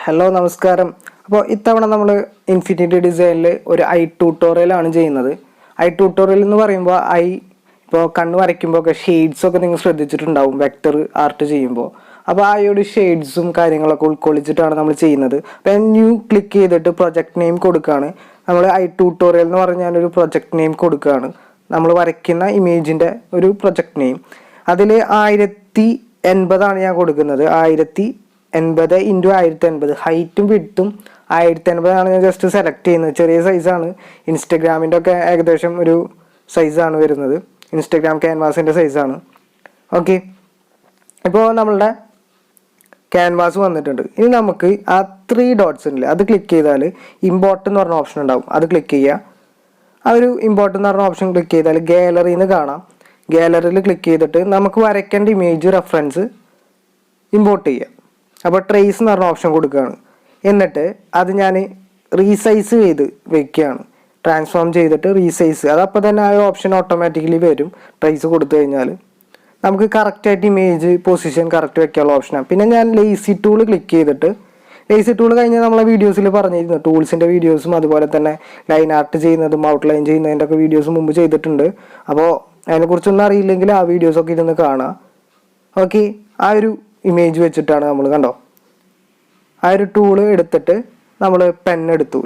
Hello നമസ്കാരം. അപ്പോൾ ഇത്തവണ നമ്മൾ ഇൻഫിനിറ്റി ഡിസൈനിൽ ഒരു ഐ ട്യൂട്ടോറിയലാണ് ചെയ്യുന്നത്. ഐ ട്യൂട്ടോറിയൽ എന്ന് പറയുമ്പോൾ ഇപ്പോൾ കണ്ണ് വരയ്ക്കുമ്പോൾ ഒക്കെ ഷെയ്ഡ്സൊക്കെ നിങ്ങൾ ശ്രദ്ധിച്ചിട്ടുണ്ടാവും വെക്ടർ ആർട്ട് ചെയ്യുമ്പോൾ. അപ്പോൾ ആ ഒരു ഷെയ്ഡ്സും കാര്യങ്ങളൊക്കെ ഉൾക്കൊള്ളിച്ചിട്ടാണ് നമ്മൾ ചെയ്യുന്നത്. അപ്പോൾ ന്യൂ ക്ലിക്ക് ചെയ്തിട്ട് പ്രൊജക്റ്റ് നെയിം കൊടുക്കുകയാണ്. നമ്മൾ ഐ ട്യൂട്ടോറിയൽ എന്ന് പറഞ്ഞാൽ ഞാനൊരു പ്രൊജക്റ്റ് നെയിം കൊടുക്കുകയാണ്. നമ്മൾ വരയ്ക്കുന്ന ഇമേജിൻ്റെ ഒരു പ്രൊജക്റ്റ് നെയിം. അതിൽ 1080 ഞാൻ കൊടുക്കുന്നത്. 1080 × 1080 ഹൈറ്റും വിഡ്ത്തും 1080 ഞാൻ ജസ്റ്റ് സെലക്ട് ചെയ്യുന്നത്. ചെറിയ സൈസാണ്. ഇൻസ്റ്റഗ്രാമിൻ്റെ ഒക്കെ ഏകദേശം ഒരു സൈസാണ് വരുന്നത്. ഇൻസ്റ്റഗ്രാം ക്യാൻവാസിൻ്റെ സൈസാണ്. ഓക്കെ, ഇപ്പോൾ നമ്മളുടെ ക്യാൻവാസ് വന്നിട്ടുണ്ട്. ഇനി നമുക്ക് ആ 3 ഡോട്ട്സ് ഉണ്ടല്ലേ, അത് ക്ലിക്ക് ചെയ്താൽ ഇമ്പോർട്ട് എന്ന് പറഞ്ഞ ഓപ്ഷൻ ഉണ്ടാവും. അത് ക്ലിക്ക് ചെയ്യുക. ആ ഒരു ഇമ്പോർട്ട് എന്ന് പറഞ്ഞ ഓപ്ഷൻ ക്ലിക്ക് ചെയ്താൽ ഗാലറിയിൽ നിന്ന് കാണാം. ഗാലറിയിൽ ക്ലിക്ക് ചെയ്തിട്ട് നമുക്ക് വരയ്ക്കേണ്ട ഇമേജ് റെഫറൻസ് ഇമ്പോർട്ട് ചെയ്യുക. അപ്പോൾ ട്രേസ് എന്ന് പറഞ്ഞ ഓപ്ഷൻ കൊടുക്കുകയാണ്. എന്നിട്ട് അത് ഞാൻ റീസൈസ് ചെയ്ത് വെക്കുകയാണ്. ട്രാൻസ്ഫോം ചെയ്തിട്ട് റീസൈസ്, അതപ്പോൾ തന്നെ ആ ഓപ്ഷൻ ഓട്ടോമാറ്റിക്കലി വരും. ട്രേസ് കൊടുത്തു കഴിഞ്ഞാൽ നമുക്ക് കറക്റ്റായിട്ട് ഇമേജ് പൊസിഷൻ കറക്റ്റ് വെക്കാനുള്ള ഓപ്ഷനാണ്. പിന്നെ ഞാൻ ലേസി ടൂൾ ക്ലിക്ക് ചെയ്തിട്ട്, ലേസി ടൂൾ കഴിഞ്ഞാൽ നമ്മളെ വീഡിയോസിൽ പറഞ്ഞിരുന്നു, ടൂൾസിൻ്റെ വീഡിയോസും അതുപോലെ തന്നെ ലൈൻ ആർട്ട് ചെയ്യുന്നതും ഔട്ട്ലൈൻ ചെയ്യുന്നതിൻ്റെ ഒക്കെ വീഡിയോസ് മുമ്പ് ചെയ്തിട്ടുണ്ട്. അപ്പോൾ അതിനെക്കുറിച്ചൊന്നും അറിയില്ലെങ്കിൽ ആ വീഡിയോസൊക്കെ ഇരുന്ന് കാണാം. ഓക്കെ, ആ ഒരു ഇമേജ് വെച്ചിട്ടാണ് നമ്മൾ കണ്ടോ ആ ഒരു ടൂള് എടുത്തിട്ട് നമ്മൾ പെണ്ണെടുത്തു,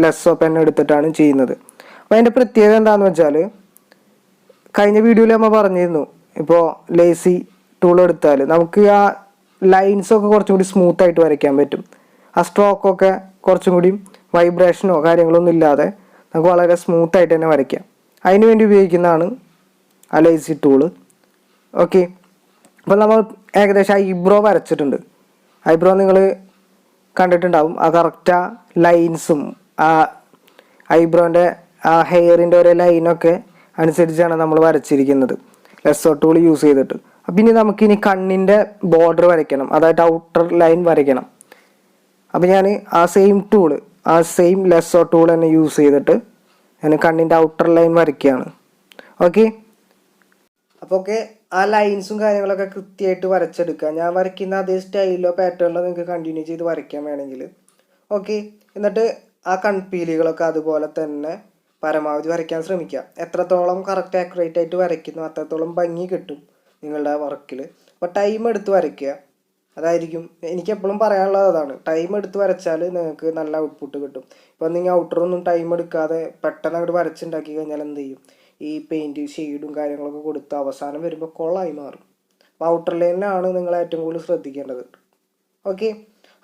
ലെസ്സോ പെൻ എടുത്തിട്ടാണ് ചെയ്യുന്നത്. അപ്പോൾ അതിൻ്റെ പ്രത്യേകത എന്താണെന്ന് വെച്ചാൽ, കഴിഞ്ഞ വീഡിയോയിൽ നമ്മൾ പറഞ്ഞിരുന്നു, ഇപ്പോൾ ലേസി ടൂൾ എടുത്താൽ നമുക്ക് ആ ലൈൻസൊക്കെ കുറച്ചും കൂടി സ്മൂത്തായിട്ട് വരയ്ക്കാൻ പറ്റും. ആ സ്ട്രോക്കൊക്കെ കുറച്ചും കൂടി വൈബ്രേഷനോ കാര്യങ്ങളൊന്നും ഇല്ലാതെ നമുക്ക് വളരെ സ്മൂത്തായിട്ട് തന്നെ വരയ്ക്കാം. അതിന് വേണ്ടി ഉപയോഗിക്കുന്നതാണ് ആ ലേസി ടൂള്. ഓക്കെ, അപ്പോൾ നമ്മൾ ഏകദേശം ഐബ്രോ വരച്ചിട്ടുണ്ട്. ഐബ്രോ നിങ്ങൾ കണ്ടിട്ടുണ്ടാവും. ആ കറക്റ്റ് ആ ലൈൻസും ആ ഐബ്രോൻ്റെ ആ ഹെയറിൻ്റെ ഓരോ ലൈനൊക്കെ അനുസരിച്ചാണ് നമ്മൾ വരച്ചിരിക്കുന്നത് ലെസ്സോ ടൂൾ യൂസ് ചെയ്തിട്ട്. അപ്പം ഇനി നമുക്കിനി കണ്ണിൻ്റെ ബോർഡർ വരയ്ക്കണം, അതായത് ഔട്ടർ ലൈൻ വരയ്ക്കണം. അപ്പം ഞാൻ ആ സെയിം ലെസ്സോ ടൂൾ തന്നെ യൂസ് ചെയ്തിട്ട് ഞാൻ കണ്ണിൻ്റെ ഔട്ടർ ലൈൻ വരയ്ക്കുകയാണ്. ഓക്കെ, അപ്പോൾ ആ ലൈൻസും കാര്യങ്ങളൊക്കെ കൃത്യമായിട്ട് വരച്ചെടുക്കുക. ഞാൻ വരയ്ക്കുന്ന അതേ സ്റ്റൈലിലോ പാറ്റേണിലോ നിങ്ങൾക്ക് കണ്ടിന്യൂ ചെയ്ത് വരയ്ക്കാൻ വേണമെങ്കിൽ. ഓക്കെ, എന്നിട്ട് ആ കൺപീലികളൊക്കെ അതുപോലെ തന്നെ പരമാവധി വരയ്ക്കാൻ ശ്രമിക്കുക. എത്രത്തോളം കറക്റ്റ് ആക്യുറേറ്റ് ആയിട്ട് വരയ്ക്കുന്നു അത്രത്തോളം ഭംഗി കിട്ടും നിങ്ങളുടെ വർക്കിൽ. അപ്പോൾ ടൈം എടുത്ത് വരയ്ക്കുക. അതായിരിക്കും എനിക്കെപ്പോഴും പറയാനുള്ളത് അതാണ്. ടൈം എടുത്ത് വരച്ചാൽ നിങ്ങൾക്ക് നല്ല ഔട്ട്പുട്ട് കിട്ടും. ഇപ്പോൾ നിങ്ങൾ ഔട്ടറൊന്നും ടൈം എടുക്കാതെ പെട്ടെന്ന് അങ്ങോട്ട് വരച്ചുണ്ടാക്കി കഴിഞ്ഞാൽ എന്ത് ചെയ്യും, ഈ പെയിൻറ്റ് ഷെയ്ഡും കാര്യങ്ങളൊക്കെ കൊടുത്ത് അവസാനം വരുമ്പോൾ കൊളായി മാറും. അപ്പോൾ ഔട്ടർ ലൈനിലാണ് നിങ്ങൾ ഏറ്റവും കൂടുതൽ ശ്രദ്ധിക്കേണ്ടത്. ഓക്കെ,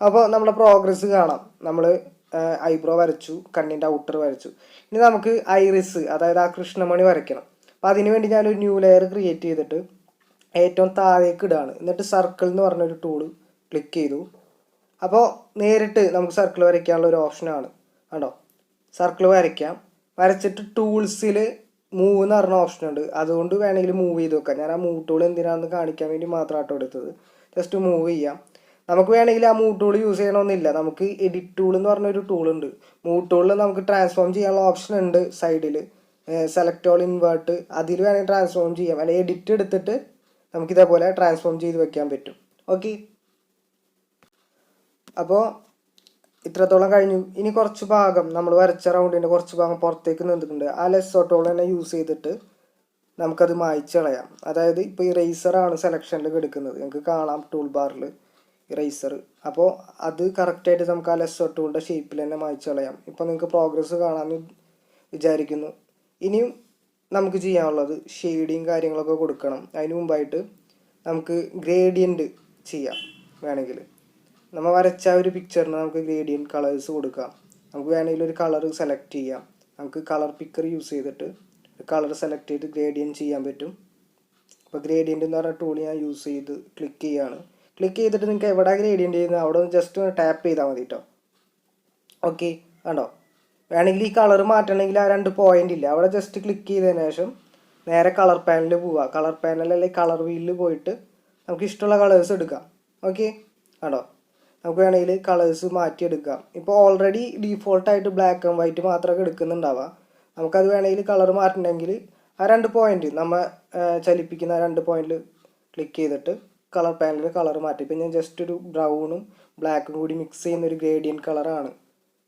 അപ്പോൾ നമ്മുടെ പ്രോഗ്രസ് കാണാം. നമ്മൾ ഐബ്രോ വരച്ചു, കണ്ണിൻ്റെ ഔട്ടർ വരച്ചു. ഇനി നമുക്ക് ഐറിസ്, അതായത് ആ കൃഷ്ണമണി വരയ്ക്കണം. അപ്പോൾ അതിന് വേണ്ടി ഞാനൊരു ന്യൂ ലെയർ ക്രിയേറ്റ് ചെയ്തിട്ട് ഏറ്റവും താഴേക്ക് ഇടുകയാണ്. എന്നിട്ട് സർക്കിൾ എന്ന് പറഞ്ഞൊരു ടൂള് ക്ലിക്ക് ചെയ്തു. അപ്പോൾ നേരിട്ട് നമുക്ക് സർക്കിൾ വരയ്ക്കാനുള്ള ഒരു ഓപ്ഷനാണ്. കണ്ടോ, സർക്കിൾ വരയ്ക്കാം. വരച്ചിട്ട് ടൂൾസിൽ മൂവ് എന്ന് പറഞ്ഞ ഓപ്ഷൻ ഉണ്ട്. അതുകൊണ്ട് വേണമെങ്കിൽ മൂവ് ചെയ്ത് വെക്കാം. ഞാൻ ആ മൂവ് ടൂൾ എന്തിനാണെന്ന് കാണിക്കാൻ വേണ്ടി മാത്രമാട്ടോ എടുത്തത്. ജസ്റ്റ് മൂവ് ചെയ്യാം. നമുക്ക് വേണമെങ്കിൽ ആ മൂവ് ടൂൾ യൂസ് ചെയ്യണമെന്നില്ല. നമുക്ക് എഡിറ്റ് ടൂൾ എന്ന് പറഞ്ഞൊരു ടൂളുണ്ട്. മൂവ് ടൂളിൽ നമുക്ക് ട്രാൻസ്ഫോം ചെയ്യാനുള്ള ഓപ്ഷൻ ഉണ്ട് സൈഡിൽ. സെലക്ട് ഓൾ ഇൻവേർട്ട്, അതിൽ വേണമെങ്കിൽ ട്രാൻസ്ഫോം ചെയ്യാം. അല്ലെങ്കിൽ എഡിറ്റ് എടുത്തിട്ട് നമുക്കിതേപോലെ ട്രാൻസ്ഫോം ചെയ്ത് വെക്കാൻ പറ്റും. ഓക്കെ, അപ്പോൾ ഇത്രത്തോളം കഴിഞ്ഞു. ഇനി കുറച്ച് ഭാഗം നമ്മൾ വരച്ച റൗണ്ടിൻ്റെ കുറച്ച് ഭാഗം പുറത്തേക്ക് നിന്നിട്ടുണ്ട്. ആ ലെസ്സോ ടൂൾ തന്നെ യൂസ് ചെയ്തിട്ട് നമുക്കത് മായ്ച്ച് കളയാം. അതായത് ഇപ്പോൾ ഇറേസറാണ് സെലക്ഷനിൽ എടുക്കുന്നത്. നിങ്ങൾക്ക് കാണാം ടൂൾ ബാറിൽ ഇറേസർ. അപ്പോൾ അത് കറക്റ്റായിട്ട് നമുക്ക് ആ ലെസ്സോ ടൂളിൻ്റെ ഷേപ്പിൽ തന്നെ മായ്ച്ച് കളയാം. ഇപ്പോൾ നിങ്ങൾക്ക് പ്രോഗ്രസ് കാണാമെന്ന് വിചാരിക്കുന്നു. ഇനിയും നമുക്ക് ചെയ്യാനുള്ളത് ഷെയ്ഡിങ് കാര്യങ്ങളൊക്കെ കൊടുക്കണം. അതിന് മുമ്പായിട്ട് നമുക്ക് ഗ്രേഡിയൻറ്റ് ചെയ്യാം. വേണമെങ്കിൽ നമ്മൾ വരച്ച ഒരു പിക്ചറിന് നമുക്ക് ഗ്രേഡിയൻറ്റ് കളേഴ്സ് കൊടുക്കാം. നമുക്ക് വേണമെങ്കിൽ ഒരു കളർ സെലക്ട് ചെയ്യാം. നമുക്ക് കളർ പിക്കർ യൂസ് ചെയ്തിട്ട് കളർ സെലക്ട് ചെയ്ത് ഗ്രേഡിയൻറ്റ് ചെയ്യാൻ പറ്റും. അപ്പോൾ ഗ്രേഡിയൻറ്റ് എന്ന് പറഞ്ഞ ടൂൾ ഞാൻ യൂസ് ചെയ്ത് ക്ലിക്ക് ചെയ്യുകയാണ്. ക്ലിക്ക് ചെയ്തിട്ട് നിങ്ങൾക്ക് എവിടെ ഗ്രേഡിയൻറ്റ് ചെയ്യുന്നത് അവിടെ ഒന്ന് ജസ്റ്റ് ഒന്ന് ടാപ്പ് ചെയ്താൽ മതി കേട്ടോ. ഓക്കെ, കണ്ടോ, വേണമെങ്കിൽ ഈ കളർ മാറ്റണമെങ്കിൽ ആ 2 പോയിൻ്റ് ഇല്ല, അവിടെ ജസ്റ്റ് ക്ലിക്ക് ചെയ്തതിന് ശേഷം നേരെ കളർ പാനലിൽ പോവുക. കളർ പാനൽ അല്ലെങ്കിൽ കളർ വീലിൽ പോയിട്ട് നമുക്ക് ഇഷ്ടമുള്ള കളേഴ്സ് എടുക്കാം. ഓക്കെ, കണ്ടോ, നമുക്ക് വേണമെങ്കിൽ കളേഴ്സ് മാറ്റിയെടുക്കാം. ഇപ്പോൾ ഓൾറെഡി ഡീഫോൾട്ടായിട്ട് ബ്ലാക്ക് ആൻഡ് വൈറ്റ് മാത്രമൊക്കെ എടുക്കുന്നുണ്ടാവുക. നമുക്കത് വേണമെങ്കിൽ കളർ മാറ്റണമെങ്കിൽ ആ 2 പോയിൻ്റ് നമ്മൾ ചലിപ്പിക്കുന്ന 2 പോയിന്റിൽ ക്ലിക്ക് ചെയ്തിട്ട് കളർ പാനലിൽ കളർ മാറ്റി. ഇപ്പം ഞാൻ ജസ്റ്റ് ഒരു ബ്രൗണും ബ്ലാക്കും കൂടി മിക്സ് ചെയ്യുന്ന ഒരു ഗ്രേഡിയൻറ്റ് കളറാണ്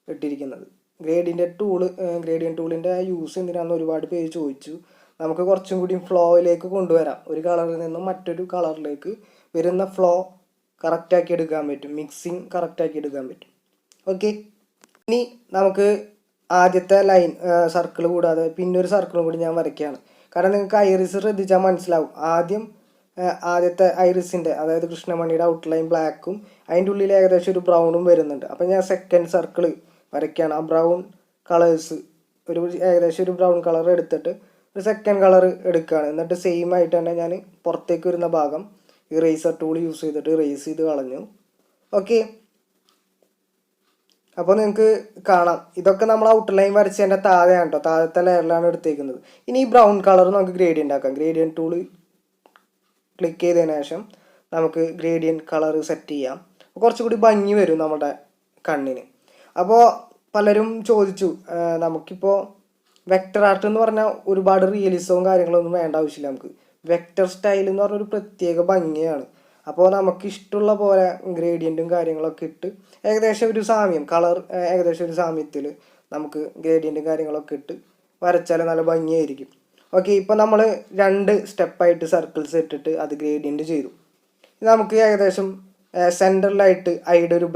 ഇട്ടിരിക്കുന്നത്. ഗ്രേഡിയൻ ടൂളിൻ്റെ യൂസ് എന്തിനാണെന്ന് ഒരുപാട് പേര് ചോദിച്ചു. നമുക്ക് കുറച്ചും കൂടി ഫ്ലോയിലേക്ക് കൊണ്ടുവരാം. ഒരു കളറിൽ നിന്നും മറ്റൊരു കളറിലേക്ക് വരുന്ന ഫ്ലോ കറക്റ്റാക്കി എടുക്കാൻ പറ്റും, മിക്സിങ് കറക്റ്റാക്കി എടുക്കാൻ പറ്റും. ഓക്കെ, ഇനി നമുക്ക് ആദ്യത്തെ ലൈൻ സർക്കിൾ കൂടാതെ പിന്നെ ഒരു സർക്കിളും കൂടി ഞാൻ വരയ്ക്കുകയാണ്. കാരണം നിങ്ങൾക്ക് ഐറിസ് ശ്രദ്ധിച്ചാൽ മനസ്സിലാവും. ആദ്യത്തെ ഐറിസിൻ്റെ, അതായത് കൃഷ്ണമണിയുടെ ഔട്ട്ലൈൻ ബ്ലാക്കും അതിൻ്റെ ഉള്ളിൽ ഏകദേശം ഒരു ബ്രൗണും വരുന്നുണ്ട്. അപ്പം ഞാൻ സെക്കൻഡ് സർക്കിൾ വരയ്ക്കുകയാണ്. ആ ബ്രൗൺ കളേഴ്സ് ഏകദേശം ഒരു ബ്രൗൺ കളർ എടുത്തിട്ട് ഒരു സെക്കൻഡ് കളർ എടുക്കുകയാണ്. എന്നിട്ട് സെയിം ആയിട്ട് തന്നെ ഞാൻ പുറത്തേക്ക് വരുന്ന ഭാഗം ഇറേസർ ടൂൾ യൂസ് ചെയ്തിട്ട് ഇറേസ് ചെയ്ത് കളഞ്ഞു. ഓക്കെ, അപ്പോൾ നിങ്ങൾക്ക് കാണാം ഇതൊക്കെ നമ്മൾ ഔട്ട്ലൈൻ വരച്ചതിൻ്റെ താഴെയാണ് കേട്ടോ, താഴത്തെ ലെയറിലാണ് എടുത്തേക്കുന്നത്. ഇനി ഈ ബ്രൗൺ കളർ നമുക്ക് ഗ്രേഡിയൻ്റ് ആക്കാം. ഗ്രേഡിയൻറ്റ് ടൂൾ ക്ലിക്ക് ചെയ്തതിന് ശേഷം നമുക്ക് ഗ്രേഡിയൻറ്റ് കളർ സെറ്റ് ചെയ്യാം. കുറച്ചുകൂടി ഭംഗി വരും നമ്മുടെ കണ്ണിന്. അപ്പോൾ പലരും ചോദിച്ചു, നമുക്കിപ്പോൾ വെക്ടർ ആർട്ട് എന്ന് പറഞ്ഞാൽ ഒരുപാട് റിയലിസവും കാര്യങ്ങളൊന്നും വേണ്ട ആവശ്യമില്ല. നമുക്ക് വെക്ടർ സ്റ്റൈൽ എന്ന് പറഞ്ഞൊരു പ്രത്യേക ഭംഗിയാണ്. അപ്പോൾ നമുക്ക് ഇഷ്ടമുള്ള പോലെ ഗ്രേഡിയൻറ്റും കാര്യങ്ങളൊക്കെ ഇട്ട് ഏകദേശം ഒരു സാമ്യം കളർ ഏകദേശം ഒരു സാമ്യത്തിൽ നമുക്ക് ഗ്രേഡിയൻറ്റും കാര്യങ്ങളൊക്കെ ഇട്ട് വരച്ചാൽ നല്ല ഭംഗിയായിരിക്കും. ഓക്കെ, ഇപ്പോൾ നമ്മൾ 2 സ്റ്റെപ്പായിട്ട് സർക്കിൾസ് ഇട്ടിട്ട് അത് ഗ്രേഡിയൻറ്റ് ചെയ്തു. നമുക്ക് ഏകദേശം സെൻറ്ററിലായിട്ട് ഐയുടെ ഒരു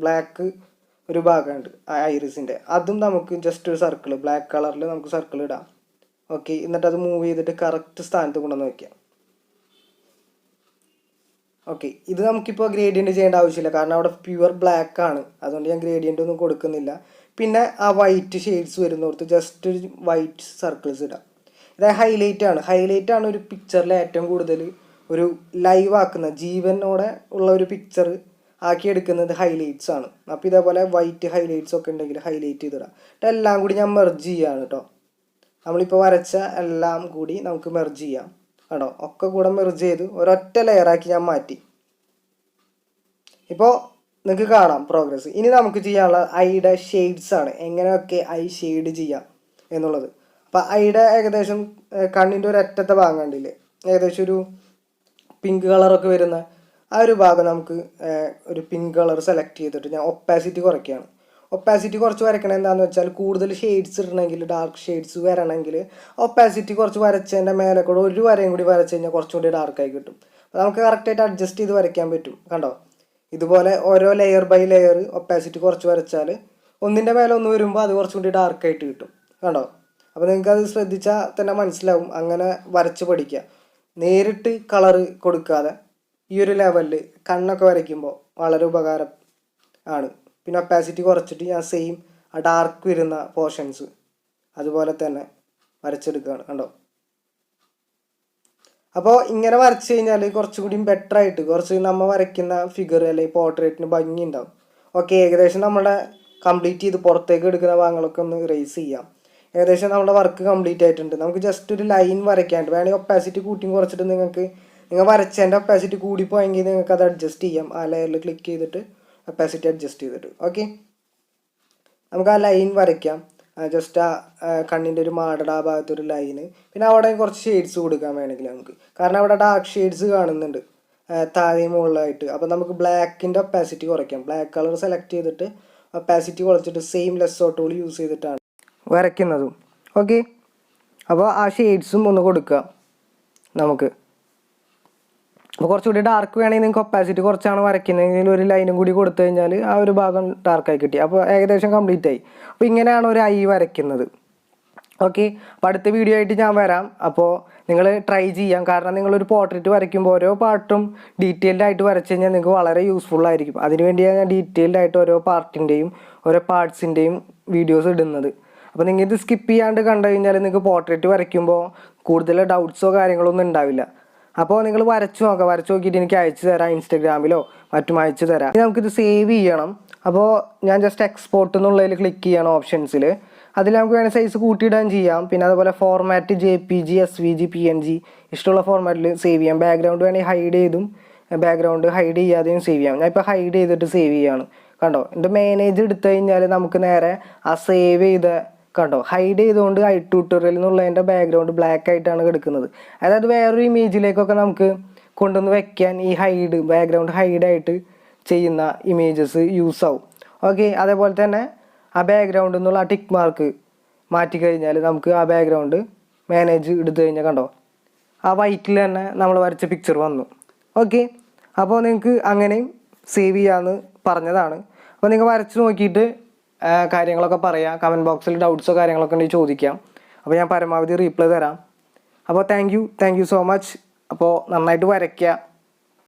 ബ്ലാക്ക് ഒരു ഭാഗമുണ്ട് ഐറിസിൻ്റെ, അതും നമുക്ക് ജസ്റ്റ് ഒരു സർക്കിൾ ബ്ലാക്ക് കളറിൽ നമുക്ക് സർക്കിൾ ഇടാം. ഓക്കെ, എന്നിട്ട് അത് മൂവ് ചെയ്തിട്ട് കറക്റ്റ് സ്ഥാനത്ത് കൊണ്ടുവന്ന് വയ്ക്കാം. ഓക്കെ, ഇത് നമുക്കിപ്പോൾ ഗ്രേഡിയൻറ്റ് ചെയ്യേണ്ട ആവശ്യമില്ല, കാരണം അവിടെ പ്യുവർ ബ്ലാക്ക് ആണ്. അതുകൊണ്ട് ഞാൻ ഗ്രേഡിയൻ്റ് ഒന്നും കൊടുക്കുന്നില്ല. പിന്നെ ആ വൈറ്റ് ഷെയ്ഡ്സ് വരുന്നോർത്ത് ജസ്റ്റ് ഒരു വൈറ്റ് സർക്കിൾസ് ഇടാം. ഇത് ഹൈലൈറ്റ് ആണ് ഒരു പിക്ചറിൽ ഏറ്റവും കൂടുതൽ ഒരു ലൈവ് ആക്കുന്ന, ജീവനോടെ ഉള്ള ഒരു പിക്ചർ ആക്കിയെടുക്കുന്നത് ഹൈലൈറ്റ്സ് ആണ്. അപ്പോൾ ഇതേപോലെ വൈറ്റ് ഹൈലൈറ്റ്സ് ഒക്കെ ഉണ്ടെങ്കിൽ ഹൈലൈറ്റ് ചെയ്തിടാം. എന്നിട്ട് എല്ലാം കൂടി ഞാൻ മെർജ് ചെയ്യാണ് കേട്ടോ. നമ്മളിപ്പോൾ വരച്ച എല്ലാം കൂടി നമുക്ക് മെർജ് ചെയ്യാം കേട്ടോ. ഒക്കെ കൂടെ മെർജ് ചെയ്ത് ഒരൊറ്റ ലെയറാക്കി ഞാൻ മാറ്റി. ഇപ്പോൾ നിങ്ങൾക്ക് കാണാം പ്രോഗ്രസ്. ഇനി നമുക്ക് ചെയ്യാനുള്ള ഐയുടെ ഷെയ്ഡ്സ് ആണ്, എങ്ങനെയൊക്കെ ഐ ഷെയ്ഡ് ചെയ്യാം എന്നുള്ളത്. അപ്പോൾ ഐയുടെ ഏകദേശം കണ്ണിൻ്റെ ഒരു അറ്റത്തെ ഭാഗം കണ്ടില്ലേ, ഏകദേശം ഒരു പിങ്ക് കളറൊക്കെ വരുന്ന ആ ഒരു ഭാഗം നമുക്ക് ഒരു പിങ്ക് കളർ സെലക്ട് ചെയ്തിട്ട് ഞാൻ ഒപ്പാസിറ്റി കുറയ്ക്കുകയാണ്. ഒപ്പാസിറ്റി കുറച്ച് വരയ്ക്കണം എന്താണെന്ന് വെച്ചാൽ കൂടുതൽ ഷെയ്ഡ്സ് ഇടണമെങ്കിൽ, ഡാർക്ക് ഷെയ്ഡ്സ് വരണമെങ്കിൽ ഒപ്പാസിറ്റി കുറച്ച് വരച്ചതിൻ്റെ മേലെ കൂടെ ഒരു വരയും കൂടി വരച്ച് കഴിഞ്ഞാൽ കുറച്ചും കൂടി ഡാർക്കായി കിട്ടും. അപ്പോൾ നമുക്ക് കറക്റ്റായിട്ട് അഡ്ജസ്റ്റ് ചെയ്ത് വരയ്ക്കാൻ പറ്റും. കണ്ടോ, ഇതുപോലെ ഓരോ ലെയർ ബൈ ലെയർ ഒപ്പാസിറ്റി കുറച്ച് വരച്ചാൽ ഒന്നിൻ്റെ മേലെ ഒന്ന് വരുമ്പോൾ അത് കുറച്ചും കൂടി ഡാർക്കായിട്ട് കിട്ടും. കണ്ടോ, അപ്പോൾ നിങ്ങൾക്കത് ശ്രദ്ധിച്ചാൽ തന്നെ മനസ്സിലാവും. അങ്ങനെ വരച്ച് പഠിക്കുക, നേരിട്ട് കളറ് കൊടുക്കാതെ ഈ ഒരു ലെവലിൽ കണ്ണൊക്കെ വരയ്ക്കുമ്പോൾ വളരെ ഉപകാരം ആണ്. പിന്നെ ഒപ്പാസിറ്റി കുറച്ചിട്ട് ഞാൻ സെയിം ആ ഡാർക്ക് വരുന്ന പോർഷൻസ് അതുപോലെ തന്നെ വരച്ചെടുക്കുകയാണ്. കണ്ടോ, അപ്പോൾ ഇങ്ങനെ വരച്ച് കഴിഞ്ഞാൽ കുറച്ചുകൂടി ബെറ്റർ ആയിട്ട് കുറച്ച് നമ്മൾ വരയ്ക്കുന്ന ഫിഗർ അല്ലെങ്കിൽ പോർട്രേറ്റിന് ഭംഗി ഉണ്ടാവും. ഓക്കെ, ഏകദേശം നമ്മുടെ കംപ്ലീറ്റ് ചെയ്ത് പുറത്തേക്ക് എടുക്കുന്ന ഭാഗങ്ങളൊക്കെ ഒന്ന് ഇറേസ് ചെയ്യാം. ഏകദേശം നമ്മുടെ വർക്ക് കംപ്ലീറ്റ് ആയിട്ടുണ്ട്. നമുക്ക് ജസ്റ്റ് ഒരു ലൈൻ വരയ്ക്കാണ്ട് വേണമെങ്കിൽ ഒപ്പാസിറ്റി കൂട്ടിയും കുറച്ചിട്ട് നിങ്ങൾ വരച്ചതിൻ്റെ ഒപ്പാസിറ്റി കൂടിപ്പോയെങ്കിൽ നിങ്ങൾക്ക് അത് അഡ്ജസ്റ്റ് ചെയ്യാം. ആ ലെയറിൽ ക്ലിക്ക് ചെയ്തിട്ട് ഒപ്പാസിറ്റി അഡ്ജസ്റ്റ് ചെയ്തിട്ട്. ഓക്കെ, നമുക്ക് ആ ലൈൻ വരയ്ക്കാം. ജസ്റ്റ് ആ കണ്ണിൻ്റെ ഒരു മാടട ആ ഭാഗത്തൊരു ലൈന്, പിന്നെ അവിടെ കുറച്ച് ഷെയ്ഡ്സ് കൊടുക്കാൻ വേണമെങ്കിൽ നമുക്ക്, കാരണം അവിടെ ഡാർക്ക് ഷെയ്ഡ്സ് കാണുന്നുണ്ട് താഴെ മുകളിലായിട്ട്. അപ്പോൾ നമുക്ക് ബ്ലാക്കിൻ്റെ ഒപ്പാസിറ്റി കുറയ്ക്കാം. ബ്ലാക്ക് കളർ സെലക്ട് ചെയ്തിട്ട് ഒപ്പാസിറ്റി കുറച്ചിട്ട് സെയിം ലെസ്സോ ടൂൾ യൂസ് ചെയ്തിട്ടാണ് വരയ്ക്കുന്നതും. ഓക്കെ, അപ്പോൾ ആ ഷെയ്ഡ്സും ഒന്ന് കൊടുക്കുക നമുക്ക്. അപ്പോൾ കുറച്ചുകൂടി ഡാർക്ക് വേണമെങ്കിൽ നിങ്ങൾക്ക് ഒപ്പാസിറ്റി കുറച്ചാണ് വരയ്ക്കുന്നതെങ്കിൽ ഒരു ലൈനും കൂടി കൊടുത്തു കഴിഞ്ഞാൽ ആ ഒരു ഭാഗം ഡാർക്കായി കിട്ടി. അപ്പോൾ ഏകദേശം കംപ്ലീറ്റ് ആയി. അപ്പോൾ ഇങ്ങനെയാണ് ഒരു ഐ വരയ്ക്കുന്നത്. ഓക്കെ, അപ്പോൾ അടുത്ത വീഡിയോ ആയിട്ട് ഞാൻ വരാം. അപ്പോൾ നിങ്ങൾ ട്രൈ ചെയ്യാം, കാരണം നിങ്ങളൊരു പോർട്രേറ്റ് വരയ്ക്കുമ്പോൾ ഓരോ പാർട്ടും ഡീറ്റെയിൽഡ് ആയിട്ട് വരച്ച് കഴിഞ്ഞാൽ നിങ്ങൾക്ക് വളരെ യൂസ്ഫുൾ ആയിരിക്കും. അതിനുവേണ്ടിയാണ് ഞാൻ ഡീറ്റെയിൽഡ് ആയിട്ട് ഓരോ പാർട്ടിൻ്റെയും ഓരോ പാർട്സിൻ്റെയും വീഡിയോസ് ഇടുന്നത്. അപ്പോൾ നിങ്ങൾ ഇത് സ്കിപ്പ് ചെയ്യാണ്ട് കണ്ടു കഴിഞ്ഞാൽ നിങ്ങൾക്ക് പോർട്രേറ്റ് വരയ്ക്കുമ്പോൾ കൂടുതൽ ഡൗട്ട്സോ കാര്യങ്ങളോ ഒന്നും ഉണ്ടാവില്ല. അപ്പോൾ നിങ്ങൾ വരച്ച് നോക്കിയിട്ട് എനിക്ക് അയച്ചു തരാം, ഇൻസ്റ്റഗ്രാമിലോ മറ്റും അയച്ചു തരാം. നമുക്കിത് സേവ് ചെയ്യണം. അപ്പോൾ ഞാൻ ജസ്റ്റ് എക്സ്പോർട്ട് എന്നുള്ളതിൽ ക്ലിക്ക് ചെയ്യണം ഓപ്ഷൻസിൽ. അതിൽ നമുക്ക് വേണമെങ്കിൽ സൈസ് കൂട്ടിയിടാൻ ചെയ്യാം. പിന്നെ അതുപോലെ ഫോർമാറ്റ് JPG SVG PNG ഇഷ്ടമുള്ള ഫോർമാറ്റിൽ സേവ് ചെയ്യാം. ബാക്ക്ഗ്രൗണ്ട് വേണമെങ്കിൽ ഹൈഡ് ചെയ്തും ബാക്ക്ഗ്രൗണ്ട് ഹൈഡ് ചെയ്യാതെയും സേവ് ചെയ്യാം. ഞാൻ ഇപ്പോൾ ഹൈഡ് ചെയ്തിട്ട് സേവ് ചെയ്യാണ്. കണ്ടോ, എൻ്റെ മാനേജ് എടുത്തു കഴിഞ്ഞാൽ നമുക്ക് നേരെ ആ സേവ് ചെയ്ത കണ്ടോ ഹൈഡ് ചെയ്തുകൊണ്ട് ട്യൂട്ടോറിയൽ എന്നുള്ളതിൻ്റെ ബാക്ക്ഗ്രൗണ്ട് ബ്ലാക്ക് ആയിട്ടാണ് കിടക്കുന്നത്. അതായത് വേറൊരു ഇമേജിലേക്കൊക്കെ നമുക്ക് കൊണ്ടുവന്ന് വെക്കാൻ ഈ ബാക്ക്ഗ്രൗണ്ട് ഹൈഡായിട്ട് ചെയ്യുന്ന ഇമേജസ് യൂസ് ആവും. ഓക്കെ, അതേപോലെ തന്നെ ആ ബാക്ക്ഗ്രൗണ്ടിൽ നിന്നുള്ള ആ ടിക്ക് മാർക്ക് മാറ്റി കഴിഞ്ഞാൽ നമുക്ക് ആ ബാക്ക്ഗ്രൗണ്ട് മാനേജ് എടുത്തു കഴിഞ്ഞാൽ കണ്ടോ ആ വൈറ്റിൽ തന്നെ നമ്മൾ വരച്ച പിക്ചർ വന്നു. ഓക്കെ, അപ്പോൾ നിങ്ങൾക്ക് അങ്ങനെയും സേവ് ചെയ്യാമെന്ന് പറഞ്ഞതാണ്. അപ്പോൾ നിങ്ങൾ വരച്ച് നോക്കിയിട്ട് കാര്യങ്ങളൊക്കെ പറയാം. കമൻറ്റ് ബോക്സിൽ ഡൗട്ട്സോ കാര്യങ്ങളൊക്കെ ഉണ്ടെങ്കിൽ ചോദിക്കാം. അപ്പോൾ ഞാൻ പരമാവധി റീപ്ലൈ തരാം. അപ്പോൾ താങ്ക് യു സോ മച്ച്. അപ്പോൾ നന്നായിട്ട് വരയ്ക്കുക.